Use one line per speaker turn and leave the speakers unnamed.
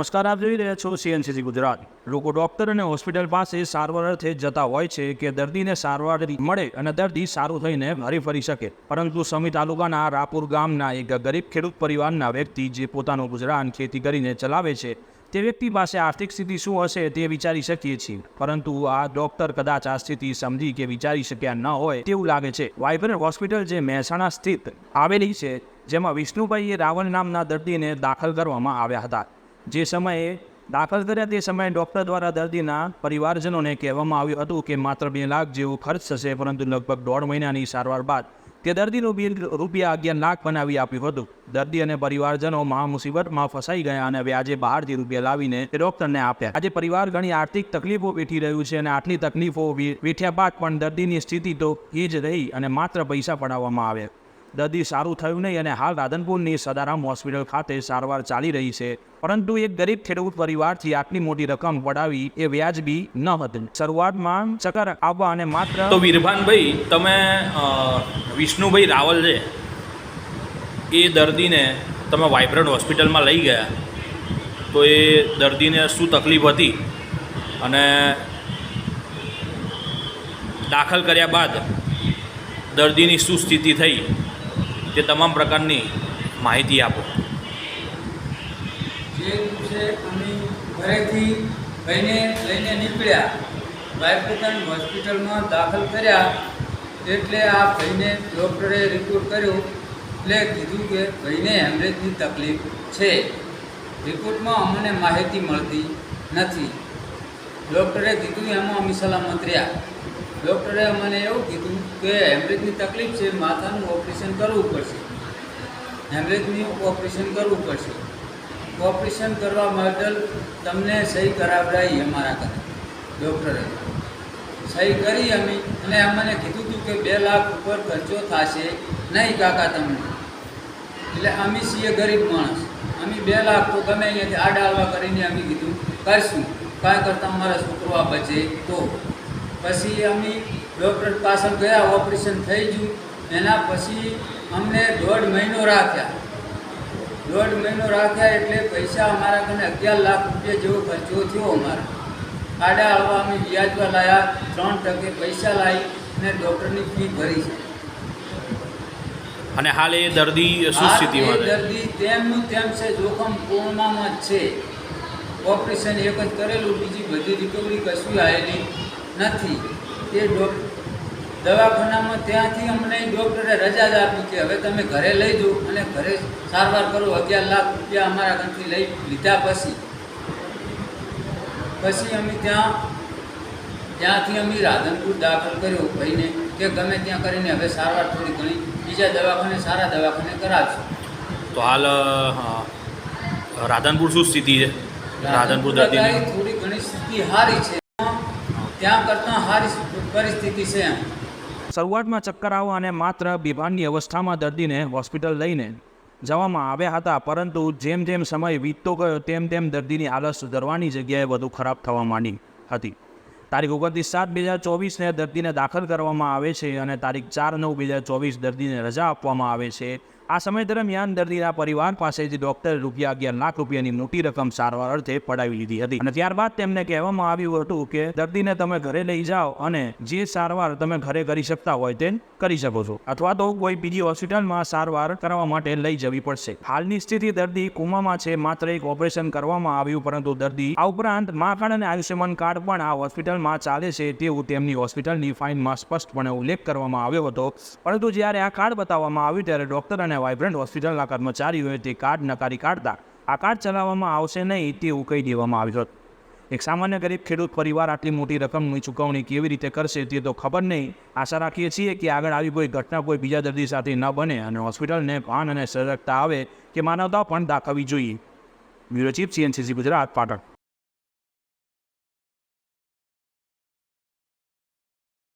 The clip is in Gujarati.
નમસ્કાર, આપ જોઈ રહ્યા છો સીએનસીસી ગુજરાત। લોકો ડોક્ટર અને હોસ્પિટલ પાસે સારવાર અર્થે જતા હોય છે કે દર્દીને સારવાર મળે અને દર્દી સારું થઈને હરી ફરી શકે, પરંતુ સમી તાલુકાના રાપુર ગામના એક ગરીબ ખેડૂત પરિવારના વ્યક્તિ જે પોતાનું ગુજરાન ખેતી કરીને ચલાવે છે, તે વ્યક્તિ પાસે આર્થિક સ્થિતિ શું હશે તે વિચારી શકીએ છીએ, પરંતુ આ ડોક્ટર કદાચ આ સ્થિતિ સમજી કે વિચારી શક્યા ન હોય તેવું લાગે છે। વાઇબ્રન્ટ હોસ્પિટલ જે મહેસાણા સ્થિત આવેલી છે, જેમાં વિષ્ણુભાઈ રાવલ નામના દર્દીને દાખલ કરવામાં આવ્યા હતા। જે સમયે દાખલ કર્યા તે સમયે ડૉક્ટર દ્વારા દર્દીના પરિવારજનોને કહેવામાં આવ્યું હતું કે માત્ર 2 લાખ જેવું ખર્ચ થશે, પરંતુ લગભગ 1.5 મહિનાની સારવાર બાદ તે દર્દીનું બિલ રૂપિયા 11 લાખ બનાવી આપ્યું હતું। દર્દી અને પરિવારજનો મહા મુસીબતમાં ફસાઈ ગયા અને વ્યાજે બહારથી રૂપિયા લાવીને તે ડૉક્ટરને આપ્યા। આજે પરિવાર ઘણી આર્થિક તકલીફો વેઠી રહ્યું છે અને આટલી તકલીફો વેઠ્યા બાદ પણ દર્દીની સ્થિતિ તો એ જ રહી અને માત્ર પૈસા પડાવવામાં આવ્યા। દર્દી સારું થયું નહીં અને હાલ રાધનપુરની સદારામ હોસ્પિટલ ખાતે સારવાર ચાલી રહી છે, પરંતુ એક ગરીબ ખેડૂત પરિવારથી આટલી મોટી રકમ પડાવી એ વ્યાજબી ન હતી। શરૂઆતમાં ચક્કર આવવા અને માત્ર
તો વીરભાનભાઈ, તમે વિષ્ણુભાઈ રાવલ છે એ દર્દીને તમે વાઇબ્રન્ટ હોસ્પિટલમાં લઈ ગયા, તો એ દર્દીને શું તકલીફ હતી અને દાખલ કર્યા બાદ દર્દીની શું સ્થિતિ થઈ તે તમામ પ્રકારની માહિતી આપો।
જે દિવસે અમે ઘરેથી ભાઈને લઈને નીકળ્યા, વાઇબ્રન્ટ હોસ્પિટલમાં દાખલ કર્યા, એટલે આ ભાઈને ડૉક્ટરે રિપોર્ટ કર્યો એટલે કીધું કે ભાઈને હેમરેજની તકલીફ છે। રિપોર્ટમાં અમને માહિતી મળતી નથી। ડૉક્ટરે કીધું એમાં અમે સલામત રહ્યા। ડૉક્ટરે મને એવું કીધું કે હેમરેજની તકલીફ છે, માથાનું ઓપરેશન કરવું પડશે, હેમરેજની ઓપરેશન કરવું પડશે। ઓપરેશન કરવા માટે તમને સહી કરાવડાવી અમારા ઘરે ડૉક્ટરે સહી કરી અમે, અને અમને કીધું હતું કે 2 લાખ ઉપર ખર્ચો થશે નહીં કાકા તમને, એટલે અમે છીએ ગરીબ માણસ, અમે 2 લાખ તો ગમે અહીંયાથી આડા હલવા કરીને અમે કીધું કરશું, કાંઈ કરતાં અમારા છોકરો આ બચે તો। પછી અમે ડૉક્ટર પાસે ગયા, ઓપરેશન થઈ ગયું, એના પછી અમને 1.5 મહિનો રાખ્યા। 1.5 મહિનો રાખ્યા એટલે પૈસા અમારા કને 11 લાખ રૂપિયા જેવો ખર્ચો થયો અમારો। આડા હળવા અમે વ્યાજવા લાવ્યા, 3% પૈસા લાવી અને ડૉક્ટરની ફી ભરી છે।
અને હાલ એ દર્દી શું સ્થિતિમાં છે?
દર્દી તેમનું તેમ છે, જોખમ પૂર્ણમાં જ છે। ઓપરેશન એક જ કરેલું, બીજી બધી રિકવરી કશું આવેલી નથી। એ દવાખાનામાં ત્યાંથી અમને ડૉક્ટરે રજા જ આપી કે હવે તમે ઘરે લઈ જાઓ અને ઘરે સારવાર કરો। 11 લાખ રૂપિયા અમારા ઘરથી લઈ લીધા પછી અમે ત્યાંથી અમે રાધનપુર દાખલ કર્યો ભાઈને કે ગમે ત્યાં કરીને હવે સારવાર થોડી ઘણી બીજા દવાખાને, સારા દવાખાને કરાવશું।
તો હાલ રાધનપુર શું સ્થિતિ છે? રાધનપુર દર્દીની
થોડી ઘણી સ્થિતિ સારી છે, ત્યાં કરતાં સારી પરિસ્થિતિ છે।
શરૂઆતમાં ચક્કર આવવા અને માત્ર બેભાનની અવસ્થામાં દર્દીને હોસ્પિટલ લઈને જવામાં આવ્યા હતા, પરંતુ જેમ જેમ સમય વીતતો ગયો તેમ તેમ દર્દીની હાલત સુધરવાની જગ્યાએ વધુ ખરાબ થવા માંડી હતી। તારીખ 29/7/2024 દર્દીને દાખલ કરવામાં આવે છે અને તારીખ 4/9/2024 દર્દીને રજા આપવામાં આવે છે। આ સમય દરમિયાન દર્દીના પરિવાર પાસેથી ડૉક્ટરે રૂપિયા 11 લાખ રૂપિયાની મોટી રકમ સારવાર અર્થે પડાવી લીધી હતી અને ત્યારબાદ તેમને કહેવામાં આવ્યું હતું કે દર્દીને તમે ઘરે લઈ જાઓ અને જે સારવાર તમે ઘરે કરી શકતા હોય તે કરી શકો છો, અથવા તો કોઈ બીજી હોસ્પિટલમાં સારવાર કરવા માટે લઈ જવી પડશે। હાલની સ્થિતિ દર્દી કોમામાં છે, માત્ર એક ઓપરેશન કરવામાં આવ્યું, પરંતુ દર્દી આ ઉપરાંત મા કાર્ડ અને આયુષ્યમાન કાર્ડ પણ આ હોસ્પિટલમાં ચાલે છે તેવું તેમની હોસ્પિટલની ફાઇલમાં સ્પષ્ટપણે ઉલ્લેખ કરવામાં આવ્યો હતો, પરંતુ જ્યારે આ કાર્ડ બતાવવામાં આવ્યું ત્યારે ડૉક્ટર અને વાઇબ્રન્ટ હોસ્પિટલના કર્મચારીઓએ તે કાર્ડ નકારી કાઢતા આ કાર્ડ ચલાવવામાં આવશે નહીં તેવું કહી દેવામાં આવ્યું હતું। એક સામાન્ય ગરીબ ખેડૂત પરિવાર આટલી મોટી રકમની ચૂકવણી કેવી રીતે કરશે તે તો ખબર નહીં। આશા રાખીએ છીએ કે આગળ આવી કોઈ ઘટના કોઈ બીજા દર્દી સાથે ન બને અને હોસ્પિટલને ભાન અને સજાગતા આવે કે માનવતા પણ દાખવવી જોઈએ। Bureau chief, CNCC Gujarat, Patan.